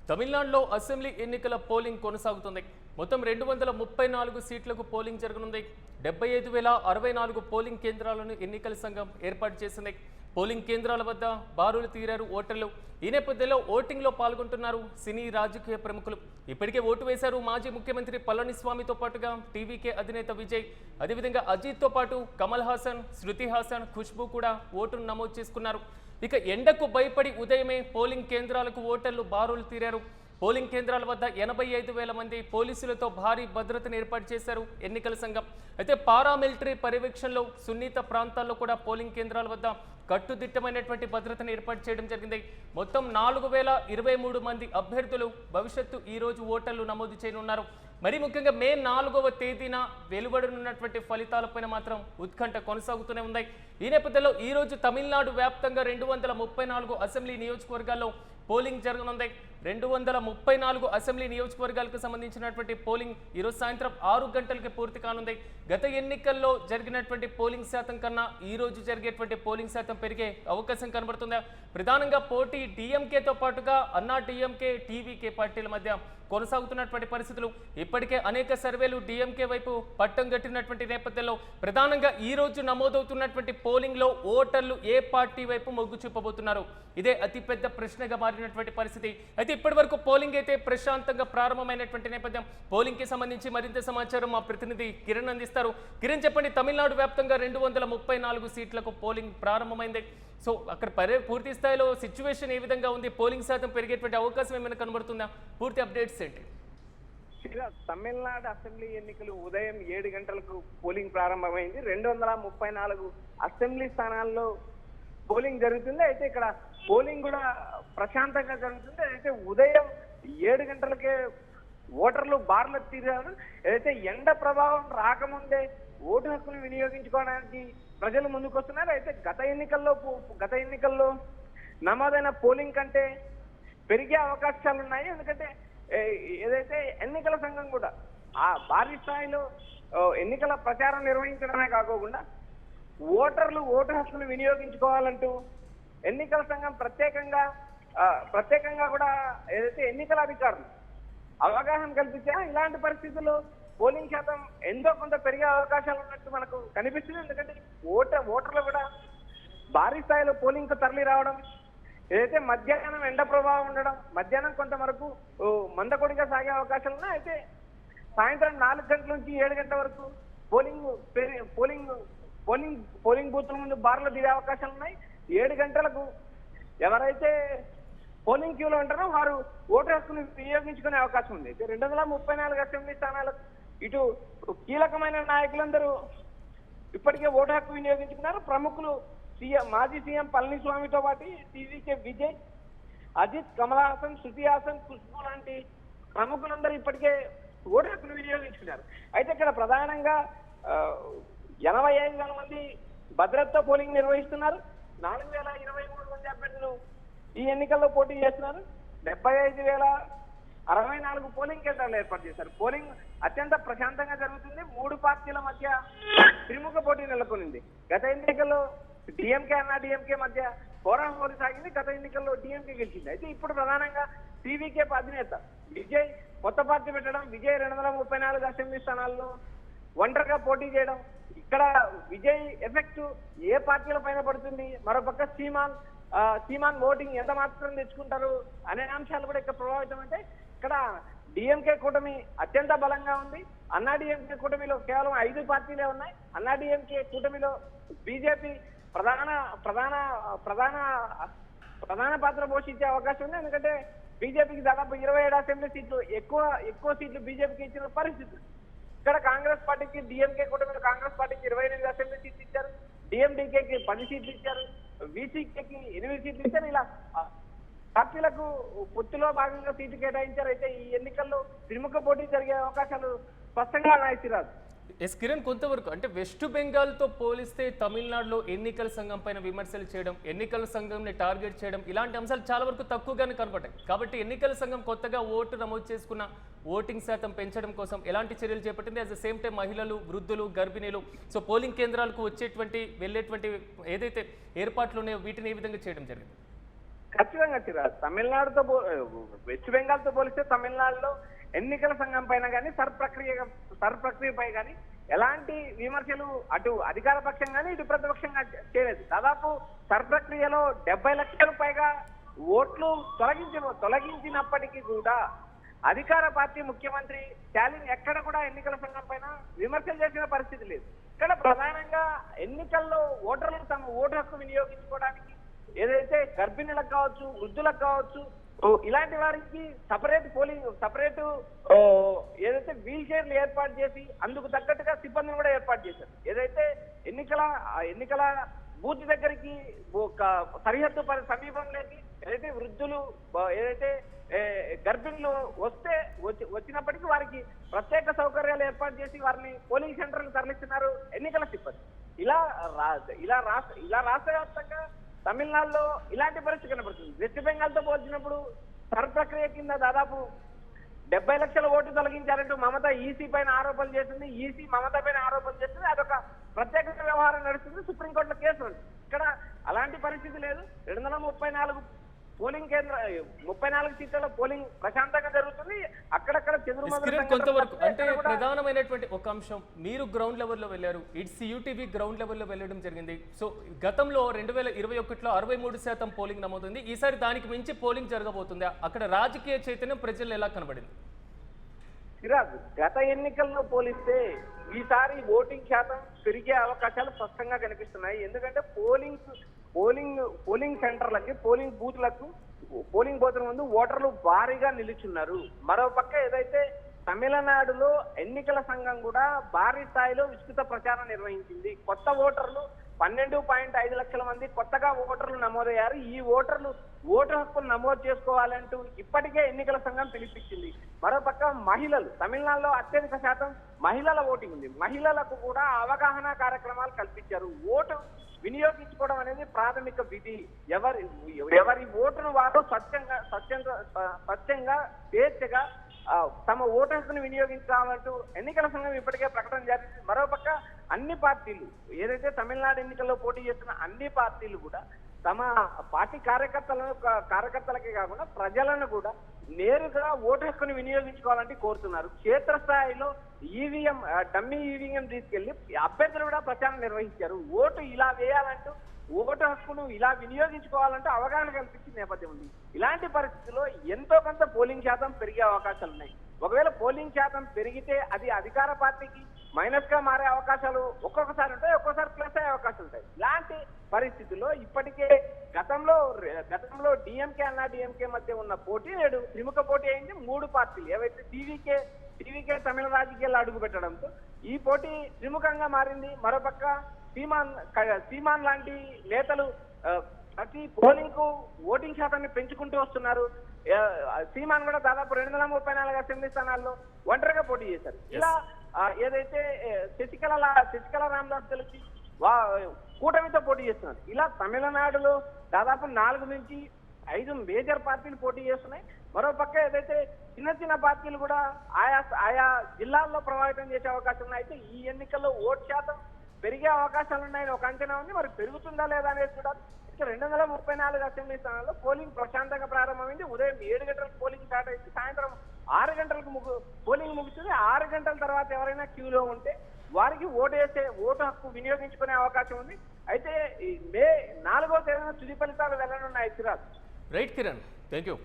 తమిళనాడులో అసెంబ్లీ ఎన్నికల పోలింగ్ కొనసాగుతుంది. మొత్తం 234 సీట్లకు పోలింగ్ జరగనుంది. 75,064 పోలింగ్ కేంద్రాలను ఎన్నికల సంఘం ఏర్పాటు చేసింది. పోలింగ్ కేంద్రాల వద్ద బారులు తీరారు ఓటర్లు. ఈ నేపథ్యంలో ఓటింగ్లో పాల్గొంటున్నారు సినీ రాజకీయ ప్రముఖులు. ఇప్పటికే ఓటు వేశారు మాజీ ముఖ్యమంత్రి పళనిస్వామితో పాటుగా టీవీకే అధినేత విజయ్, అదేవిధంగా అజిత్తో పాటు కమల్ హాసన్, శృతి హాసన్, ఖుష్బూ కూడా ఓటును నమోదు చేసుకున్నారు. ఇక ఎండకు భయపడి ఉదయమే పోలింగ్ కేంద్రాలకు ఓటర్లు బారులు తీరారు. పోలింగ్ కేంద్రాల వద్ద 85,000 మంది పోలీసులతో భారీ భద్రతను ఏర్పాటు చేశారు ఎన్నికల సంఘం. అయితే పారామిలిటరీ పర్యవేక్షణలో సున్నిత ప్రాంతాల్లో కూడా పోలింగ్ కేంద్రాల వద్ద కట్టుదిట్టమైనటువంటి భద్రతను ఏర్పాటు చేయడం జరిగింది. మొత్తం 4,023 మంది అభ్యర్థులు భవిష్యత్తు ఈ రోజు ఓటర్లు నమోదు చేయనున్నారు. మరి ముఖ్యంగా మే 4వ తేదీన వెలువడనున్నటువంటి ఫలితాలపైన మాత్రం ఉత్కంఠ కొనసాగుతూనే ఉన్నాయి. ఈ నేపథ్యంలో ఈ రోజు తమిళనాడు వ్యాప్తంగా 234 అసెంబ్లీ నియోజకవర్గాల్లో పోలింగ్ జరగనుంది. 234 అసెంబ్లీ నియోజకవర్గాలకు సంబంధించినటువంటి పోలింగ్ ఈరోజు సాయంత్రం 6 గంటలకి పూర్తి కానుంది. గత ఎన్నికల్లో జరిగినటువంటి పోలింగ్ శాతం కన్నా ఈ రోజు జరిగేటువంటి పోలింగ్ శాతం పెరిగే అవకాశం కనబడుతుందా? ప్రధానంగా పోటీ డిఎంకేతో పాటుగా అన్నా డిఎంకే, టీవీకే పార్టీల మధ్య కొనసాగుతున్నటువంటి పరిస్థితులు. ఇప్పటికే అనేక సర్వేలు డిఎంకే వైపు పట్టం కట్టినటువంటి నేపథ్యంలో ప్రధానంగా ఈ రోజు నమోదవుతున్నటువంటి పోలింగ్ లో ఓటర్లు ఏ పార్టీ వైపు మొగ్గు చూపబోతున్నారు? ఇదే అతిపెద్ద ప్రశ్నగా మారినటువంటి పరిస్థితి. అయితే ఇప్పటి వరకు పోలింగ్ అయితే ప్రశాంతంగా ప్రారంభమైనటువంటి నేపథ్యం. పోలింగ్ కి సంబంధించి మరింత సమాచారం మా ప్రతినిధి కిరణ్ అందిస్తారు. కిరణ్, చెప్పండి, తమిళనాడు వ్యాప్తంగా 234 సీట్లకు పోలింగ్ ప్రారంభమైంది. సో అక్కడ పూర్తి స్థాయిలో సిచ్యువేషన్ ఏ విధంగా ఉంది? పోలింగ్ శాతం పెరిగేటువంటి అవకాశం ఏమైనా కనబడుతుందా? పూర్తి అప్డేట్స్ ఏంటి? తమిళనాడు అసెంబ్లీ ఎన్నికలు ఉదయం 7 గంటలకు పోలింగ్ ప్రారంభమైంది. 234 అసెంబ్లీ స్థానాల్లో పోలింగ్ జరుగుతుంది. అయితే ఇక్కడ పోలింగ్ కూడా ప్రశాంతంగా జరుగుతుంది. అయితే ఉదయం 7 గంటలకే ఓటర్లు బార్లు తీరారు. ఏదైతే ఎండ ప్రభావం రాకముందే ఓటు హక్కును వినియోగించుకోవడానికి ప్రజలు ముందుకు వస్తున్నారు. అయితే గత ఎన్నికల్లో నమోదైన పోలింగ్ కంటే పెరిగే అవకాశాలు ఉన్నాయి. ఎందుకంటే ఏదైతే ఎన్నికల సంఘం కూడా ఆ భారీ స్థాయిలో ఎన్నికల ప్రచారం నిర్వహించడమే కాకుండా ఓటర్లు ఓటు హక్కును వినియోగించుకోవాలంటూ ఎన్నికల సంఘం ప్రత్యేకంగా కూడా ఏదైతే ఎన్నికల అధికారులు అవగాహన కల్పించారో ఇలాంటి పరిస్థితుల్లో పోలింగ్ శాతం ఎంతో కొంత పెరిగే అవకాశాలు ఉన్నట్టు మనకు కనిపిస్తుంది. ఎందుకంటే ఓటర్లు కూడా భారీ స్థాయిలో పోలింగ్ కు తరలి రావడం, ఏదైతే మధ్యాహ్నం ఎండ ప్రభావం ఉండడం, మధ్యాహ్నం కొంతవరకు మందకొడిగా సాగే అవకాశాలు ఉన్నాయి. అయితే సాయంత్రం 4 గంటల నుంచి 7 గంటల వరకు పోలింగ్ బూత్ల ముందు బార్లు దిగే అవకాశాలు ఉన్నాయి. 7 గంటలకు ఎవరైతే పోలింగ్ క్యూలో ఉంటారో వారు ఓటు హక్కును వినియోగించుకునే అవకాశం ఉంది. 234 అసెంబ్లీ స్థానాలకు ఇటు కీలకమైన నాయకులందరూ ఇప్పటికే ఓటు హక్కు వినియోగించుకున్నారు. ప్రముఖులు మాజీ సీఎం పళనిస్వామితో పాటు టీవీకే విజయ్, అజిత్, కమల్ హాసన్, శృతి హాసన్, ఖుష్బూ లాంటి ప్రముఖులందరూ ఇప్పటికే ఓటు హక్కును వినియోగించుకున్నారు. అయితే ఇక్కడ ప్రధానంగా 85,000 మంది భద్రతతో పోలింగ్ నిర్వహిస్తున్నారు. 4,023 మంది అభ్యర్థులు ఈ ఎన్నికల్లో పోటీ చేస్తున్నారు. 75,064 పోలింగ్ కేంద్రాలు ఏర్పాటు చేశారు. పోలింగ్ అత్యంత ప్రశాంతంగా జరుగుతుంది. 3 పార్టీల మధ్య త్రిముఖ పోటీ నెలకొనింది. గత ఎన్నికల్లో డిఎంకే, అన్నా డిఎంకే మధ్య హోరాహోరీ సాగింది. గత ఎన్నికల్లో డిఎంకే గెలిచింది. అయితే ఇప్పుడు ప్రధానంగా టీవీకే అధినేత విజయ్ కొత్త పార్టీ పెట్టడం, విజయ్ 234 అసెంబ్లీ స్థానాల్లో ఒంటరిగా పోటీ చేయడం, ఇక్కడ విజయ్ ఎఫెక్ట్ ఏ పార్టీల పైన పడుతుంది, మరోపక్క సీమాన్ ఓటింగ్ ఎంత మాత్రం తెచ్చుకుంటారు అనే అంశాలు కూడా ఇక్కడ ప్రభావితం. అంటే ఇక్కడ డిఎంకే కూటమి అత్యంత బలంగా ఉంది. అన్నా డిఎంకే కూటమిలో కేవలం 5 పార్టీలే ఉన్నాయి. అన్నా డిఎంకే కూటమిలో బీజేపీ ప్రధాన పాత్ర పోషించే అవకాశం ఉంది. ఎందుకంటే బీజేపీకి దాదాపు 27 అసెంబ్లీ సీట్లు ఎక్కువ సీట్లు బీజేపీకి ఇచ్చిన పరిస్థితి. ఇక్కడ కాంగ్రెస్ పార్టీకి డిఎంకే కూటమిలో కాంగ్రెస్ పార్టీకి 28 అసెంబ్లీ సీట్లు ఇచ్చారు. డిఎండికేకి 10 సీట్లు ఇచ్చారు. వీసీకేకి 8 సీట్లు ఇచ్చారు. ఇలా పార్టీలకు పొత్తులో భాగంగా సీట్లు కేటాయించారు. అయితే ఈ ఎన్నికల్లో త్రిముఖ పోటీ జరిగే అవకాశాలు స్పష్టంగా ఉన్నాయి. సిరాజ్, కిరణ్, కొంతవరకు అంటే వెస్ట్ బెంగాల్తో పోలిస్తే తమిళనాడులో ఎన్నికల సంఘం పైన విమర్శలు చేయడం, ఎన్నికల సంఘంని టార్గెట్ చేయడం, ఇలాంటి అంశాలు చాలా వరకు తక్కువగానే కనబడ్డాయి. కాబట్టి ఎన్నికల సంఘం కొత్తగా ఓటు నమోదు చేసుకున్న ఓటింగ్ శాతం పెంచడం కోసం ఎలాంటి చర్యలు చేపట్టింది? అట్ ద సేమ్ టైం మహిళలు, వృద్ధులు, గర్భిణీలు సో పోలింగ్ కేంద్రాలకు వెళ్ళేటువంటి ఏదైతే ఏర్పాట్లు ఉన్నాయో వీటిని ఏ విధంగా చేయడం జరిగింది? ఖచ్చితంగా చిరాజ్. తమిళనాడుతో వెస్ట్ బెంగాల్ తో పోలిస్తే తమిళనాడులో ఎన్నికల సంఘం పైన కానీ సర్ ప్రక్రియపై కానీ ఎలాంటి విమర్శలు అటు అధికార పక్షం కానీ ఇటు ప్రతిపక్షంగా చేయలేదు. దాదాపు సర్ ప్రక్రియలో 70 లక్షల పైగా ఓట్లు తొలగించినప్పటికీ కూడా అధికార పార్టీ ముఖ్యమంత్రి స్టాలిన్ ఎక్కడ కూడా ఎన్నికల సంఘం పైన విమర్శలు చేసిన పరిస్థితి లేదు. ఇక్కడ ప్రధానంగా ఎన్నికల్లో ఓటర్లు తమ ఓటు హక్కు వినియోగించుకోవడానికి ఏదైతే గర్భిణులకు కావచ్చు, వృద్ధులకు కావచ్చు, ఇలాంటి వారికి సపరేట్ ఏదైతే వీల్ చైర్లు ఏర్పాటు చేసి అందుకు తగ్గట్టుగా సిబ్బందిని కూడా ఏర్పాటు చేశారు. ఏదైతే ఎన్నికల బూత్ దగ్గరికి సరిహద్దు సమీపంలోకి ఏదైతే వృద్ధులు ఏదైతే గర్భిణులు వచ్చినప్పటికీ వారికి ప్రత్యేక సౌకర్యాలు ఏర్పాటు చేసి వారిని పోలింగ్ సెంటర్లకు తరలిస్తున్నారు ఎన్నికల సిబ్బంది. ఇలా రాష్ట్ర వ్యాప్తంగా తమిళనాడులో ఇలాంటి పరిస్థితి కనబడుతుంది. వెస్ట్ బెంగాల్ తో పోల్చినప్పుడు సర్ ప్రక్రియ కింద దాదాపు 70 లక్షల ఓట్లు తొలగించారంటూ మమత ఈసీ పైన ఆరోపణలు చేస్తుంది, ఈసీ మమత పైన ఆరోపణలు చేస్తుంది. అదొక ప్రత్యేక వ్యవహారం నడుస్తుంది, సుప్రీంకోర్టులో కేసు ఉంది. ఇక్కడ అలాంటి పరిస్థితి లేదు. 234 పోలింగ్ 34 సీట్లలో పోలింగ్ ప్రశాంతంగా జరుగుతుంది. అక్కడక్కడ కొంతవరకు అంటే ప్రధానమైనటువంటి ఒక అంశం, మీరు గ్రౌండ్ లెవెల్లో వెళ్ళారు, ఇట్స్ యూటీవీ గ్రౌండ్ లెవెల్లో వెళ్ళడం జరిగింది. సో గతంలో 2021లో 63% పోలింగ్ నమోదుంది. ఈసారి దానికి మించి పోలింగ్ జరగబోతుందా? అక్కడ రాజకీయ చైతన్యం ప్రజలు ఎలా కనబడింది? సిరాజ్, గత ఎన్నికల్లో పోలిస్తే ఈసారి ఓటింగ్ శాతం పెరిగే అవకాశాలు స్పష్టంగా కనిపిస్తున్నాయి. ఎందుకంటే పోలింగ్ సెంటర్లకి, పోలింగ్ బూత్ల ముందు ఓటర్లు భారీగా నిలుచున్నారు. మరోపక్క ఏదైతే తమిళనాడులో ఎన్నికల సంఘం కూడా భారీ స్థాయిలో విస్తృత ప్రచారం నిర్వహించింది. కొత్త ఓటర్లు 12.5 లక్షల మంది కొత్తగా ఓటర్లు నమోదయ్యారు. ఈ ఓటర్లు ఓటు హక్కును నమోదు చేసుకోవాలంటూ ఇప్పటికే ఎన్నికల సంఘం పిలిపించింది. మరోపక్క మహిళలు, తమిళనాడులో అత్యధిక శాతం మహిళల ఓటింగ్ ఉంది. మహిళలకు కూడా అవగాహన కార్యక్రమాలు కల్పించారు. ఓటు వినియోగించుకోవడం అనేది ప్రాథమిక విధి. ఎవరి ఓటును వారు స్వచ్ఛంగా స్వేచ్ఛగా తమ ఓటు హక్కును వినియోగించాలంటూ ఎన్నికల సంఘం ఇప్పటికే ప్రకటన జరిగింది. మరోపక్క అన్ని పార్టీలు ఏదైతే తమిళనాడు ఎన్నికల్లో పోటీ చేస్తున్న అన్ని పార్టీలు కూడా తమ పార్టీ కార్యకర్తలకే కాకుండా ప్రజలను కూడా నేరుగా ఓటు హక్కును వినియోగించుకోవాలంటే కోరుతున్నారు. క్షేత్రస్థాయిలో డమ్మీ ఈవీఎం తీసుకెళ్లి అభ్యర్థులు కూడా ప్రచారం నిర్వహించారు. ఓటు ఇలా వేయాలంటూ, ఓటు హక్కును ఇలా వినియోగించుకోవాలంటూ అవగాహన కల్పించిన నేపథ్యం ఉంది. ఇలాంటి పరిస్థితుల్లో ఎంతో కొంత పోలింగ్ శాతం పెరిగే అవకాశాలు ఉన్నాయి. ఒకవేళ పోలింగ్ శాతం పెరిగితే అది అధికార పార్టీకి మైనస్ గా మారే అవకాశాలు ఒక్కొక్కసారి ఉంటాయి, ఒక్కొక్కసారి ప్లస్ అయ్యే అవకాశాలు ఉంటాయి. ఇలాంటి పరిస్థితుల్లో ఇప్పటికే గతంలో డిఎంకే అన్నా డిఎంకే మధ్య ఉన్న పోటీ నేడు త్రిముఖ పోటీ అయింది. 3 పార్టీలు ఏవైతే టీవీకే తమిళ రాజకీయాల్లో అడుగు పెట్టడంతో ఈ పోటీ త్రిముఖంగా మారింది. మరోపక్క సీమాన్ లాంటి నేతలు ప్రతి పోలింగ్ కు ఓటింగ్ శాతాన్ని పెంచుకుంటూ వస్తున్నారు. సీమాన్ కూడా దాదాపు 234 అసెంబ్లీ స్థానాల్లో ఒంటరిగా పోటీ చేశారు. ఇలా ఏదైతే శశికళ రామదాస్ కలిసి కూటమితో పోటీ చేస్తున్నారు. ఇలా తమిళనాడులో దాదాపు 4 నుంచి 5 మేజర్ పార్టీలు పోటీ చేస్తున్నాయి. మరోపక్క ఏదైతే చిన్న పార్టీలు కూడా ఆయా జిల్లాల్లో ప్రభావితం చేసే అవకాశం ఉన్నాయి. అయితే ఈ ఎన్నికల్లో ఓటు శాతం పెరిగే అవకాశాలు ఉన్నాయని ఒక అంచనా ఉంది. మరి పెరుగుతుందా లేదా అనేది కూడా 234 అసెంబ్లీ స్థానాల్లో పోలింగ్ ప్రశాంతంగా ప్రారంభమైంది. ఉదయం 7 గంటలకు పోలింగ్ స్టార్ట్ అయింది. సాయంత్రం 6 గంటలకు పోలింగ్ ముగుస్తుంది. 6 గంటల తర్వాత ఎవరైనా క్యూలో ఉంటే వారికి ఓటు హక్కు వినియోగించుకునే అవకాశం ఉంది. అయితే మే 4వ తేదీన తుది ఫలితాలు వెళ్లనున్నాయి. Siraj. Right Kiran, thank you.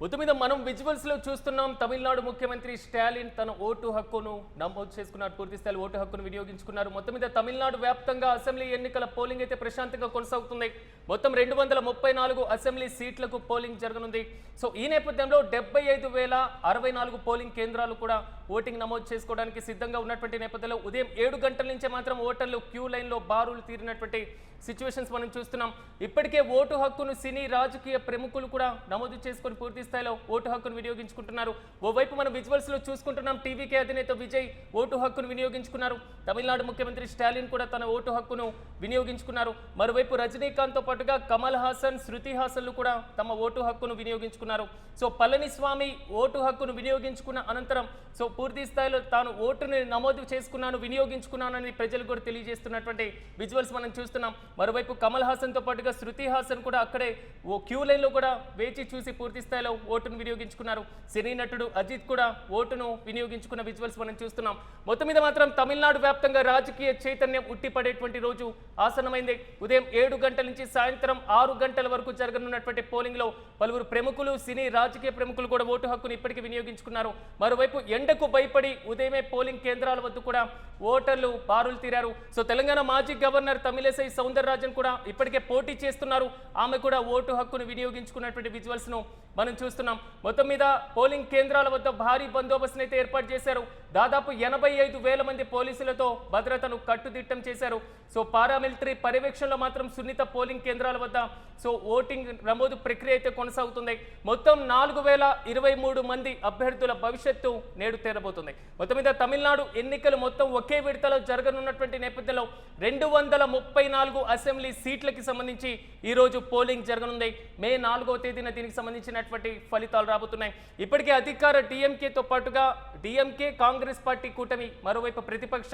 మొత్తం మీద మనం విజువల్స్ లో చూస్తున్నాం, తమిళనాడు ముఖ్యమంత్రి స్టాలిన్ తన ఓటు హక్కును నమోదు చేసుకున్నారు, పూర్తి స్థాయి ఓటు హక్కును వినియోగించుకున్నారు. మొత్తం మీద తమిళనాడు వ్యాప్తంగా అసెంబ్లీ ఎన్నికల పోలింగ్ అయితే ప్రశాంతంగా కొనసాగుతుంది. మొత్తం 234 అసెంబ్లీ సీట్లకు పోలింగ్ జరగనుంది. సో ఈ నేపథ్యంలో 75,064 పోలింగ్ కేంద్రాలు కూడా ఓటింగ్ నమోదు చేసుకోవడానికి సిద్ధంగా ఉన్నటువంటి నేపథ్యంలో ఉదయం 7 గంటల నుంచే మాత్రం ఓటర్లు క్యూ లైన్లో బారులు తీరినటువంటి సిచ్యువేషన్స్ మనం చూస్తున్నాం. ఇప్పటికే ఓటు హక్కును సినీ రాజకీయ ప్రముఖులు కూడా నమోదు చేసుకొని పూర్తి స్థాయిలో ఓటు హక్కును వినియోగించుకుంటున్నారు. ఓవైపు మనం విజువల్స్ లో చూసుకుంటున్నాం, టీవీకే అధినేత విజయ్ ఓటు హక్కును వినియోగించుకున్నారు. తమిళనాడు ముఖ్యమంత్రి స్టాలిన్ కూడా తన ఓటు హక్కును వినియోగించుకున్నారు. మరోవైపు రజనీకాంత్ తో పాటుగా కమల్ హాసన్, శృతి హాసన్లు కూడా తమ ఓటు హక్కును వినియోగించుకున్నారు. సో పళనిస్వామి ఓటు హక్కును వినియోగించుకున్న అనంతరం సో పూర్తి స్థాయిలో తాను ఓటుని నమోదు చేసుకున్నాను, వినియోగించుకున్నానని ప్రజలు కూడా తెలియజేస్తున్నటువంటి విజువల్స్ మనం చూస్తున్నాం. మరోవైపు కమల్ హాసన్తో పాటుగా శృతి హాసన్ కూడా అక్కడే ఓ క్యూ లైన్లో కూడా వేచి చూసి పూర్తి స్థాయిలో ఓటును వినియోగించుకున్నారు. సినీ నటుడు అజిత్ కూడా ఓటును వినియోగించుకున్న విజువల్స్ మనం చూస్తున్నాం. మొత్తం మీద మాత్రం తమిళనాడు వ్యాప్తంగా రాజకీయ చైతన్యం ఉట్టిపడేటువంటి రోజు ఆసన్నమైంది. ఉదయం 7 గంటల నుంచి సాయంత్రం 6 గంటల వరకు జరగనున్నటువంటి పోలింగ్ లో పలువురు ప్రముఖులు, సినీ రాజకీయ ప్రముఖులు కూడా ఓటు హక్కును ఇప్పటికీ వినియోగించుకున్నారు. మరోవైపు ఎండకు భయపడి ఉదయమే పోలింగ్ కేంద్రాల వద్ద కూడా ఓటర్లు బారులు తీరారు. సో తెలంగాణ మాజీ గవర్నర్ తమిళసై సౌందరరాజన్ కూడా ఇప్పటికే పోటీ చేస్తున్నారు. ఆమె కూడా ఓటు హక్కును వినియోగించుకున్నటువంటి విజువల్స్ ను మనం చూస్తున్నాం. మొత్తం మీద పోలింగ్ కేంద్రాల వద్ద భారీ బందోబస్తును అయితే ఏర్పాటు చేశారు. దాదాపు 85,000 మంది పోలీసులతో భద్రతను కట్టుదిట్టం చేశారు. సో పారామిలిటరీ పర్యవేక్షణలో మాత్రం సున్నిత పోలింగ్ కేంద్రాల వద్ద సో ఓటింగ్ నమోదు ప్రక్రియ అయితే కొనసాగుతుంది. మొత్తం 4,023 మంది అభ్యర్థుల భవిష్యత్తు నేడు తేరబోతుంది. మొత్తం మీద తమిళనాడు ఎన్నికలు మొత్తం ఒకే విడతలో జరగనున్నటువంటి నేపథ్యంలో 234 అసెంబ్లీ సీట్లకి సంబంధించి ఈ రోజు పోలింగ్ జరగనుంది. మే 4వ తేదీన దీనికి సంబంధించినటువంటి ఫలితాలు రాబోతున్నాయి. ఇప్పటికే అధికార డిఎంకేతో పాటుగా డిఎంకే కాంగ్రెస్ పార్టీ కూటమి, మరోవైపు ప్రతిపక్ష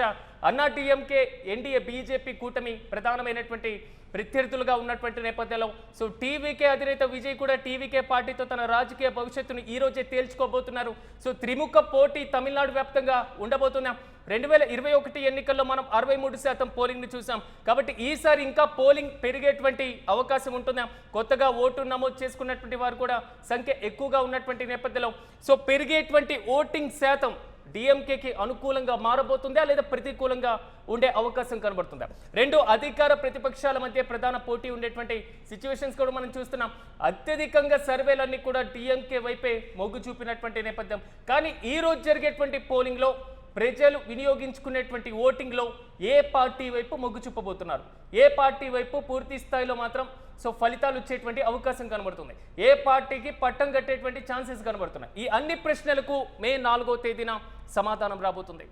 అన్నా డిఎంకే ఎన్డీఏ బీజేపీ కూటమి ప్రధానమైనటువంటి ప్రత్యర్థులుగా ఉన్నటువంటి నేపథ్యంలో సో టీవీకే అధినేత విజయ్ కూడా టీవీకే పార్టీతో తన రాజకీయ భవిష్యత్తును ఈ రోజే తేల్చుకోబోతున్నారు. సో త్రిముఖ పోటీ తమిళనాడు వ్యాప్తంగా ఉండబోతున్నాం. 2021 ఎన్నికల్లో మనం 63% పోలింగ్ ని చూసాం. కాబట్టి ఈసారి ఇంకా పోలింగ్ పెరిగేటువంటి అవకాశం ఉంటుంది. కొత్తగా ఓటు నమోదు చేసుకున్నటువంటి వారు కూడా సంఖ్య ఎక్కువగా ఉన్నటువంటి నేపథ్యంలో సో పెరిగేటువంటి ఓటింగ్ శాతం డిఎంకేకి అనుకూలంగా మారబోతుందా లేదా ప్రతికూలంగా ఉండే అవకాశం కనబడుతుందా? రెండు అధికార ప్రతిపక్షాల మధ్య ప్రధాన పోటీ ఉండేటువంటి సిచ్యువేషన్స్ కూడా మనం చూస్తున్నాం. అత్యధికంగా సర్వేలన్నీ కూడా డిఎంకే వైపే మొగ్గు చూపినటువంటి నేపథ్యం. కానీ ఈ రోజు జరిగేటువంటి పోలింగ్ లో ప్రజలు వినియోగించుకునేటువంటి ఓటింగ్ లో ఏ పార్టీ వైపు మొగ్గు చూపబోతున్నారు, ఏ పార్టీ వైపు పూర్తి స్థాయిలో మాత్రం సో ఫలితాలు వచ్చేటువంటి అవకాశం కనబడుతుంది, ఏ పార్టీకి పట్టం కట్టేటువంటి ఛాన్సెస్ కనబడుతున్నాయి. ఈ అన్ని ప్రశ్నలకు మే 4వ తేదీన సమాధానం రాబోతుంది.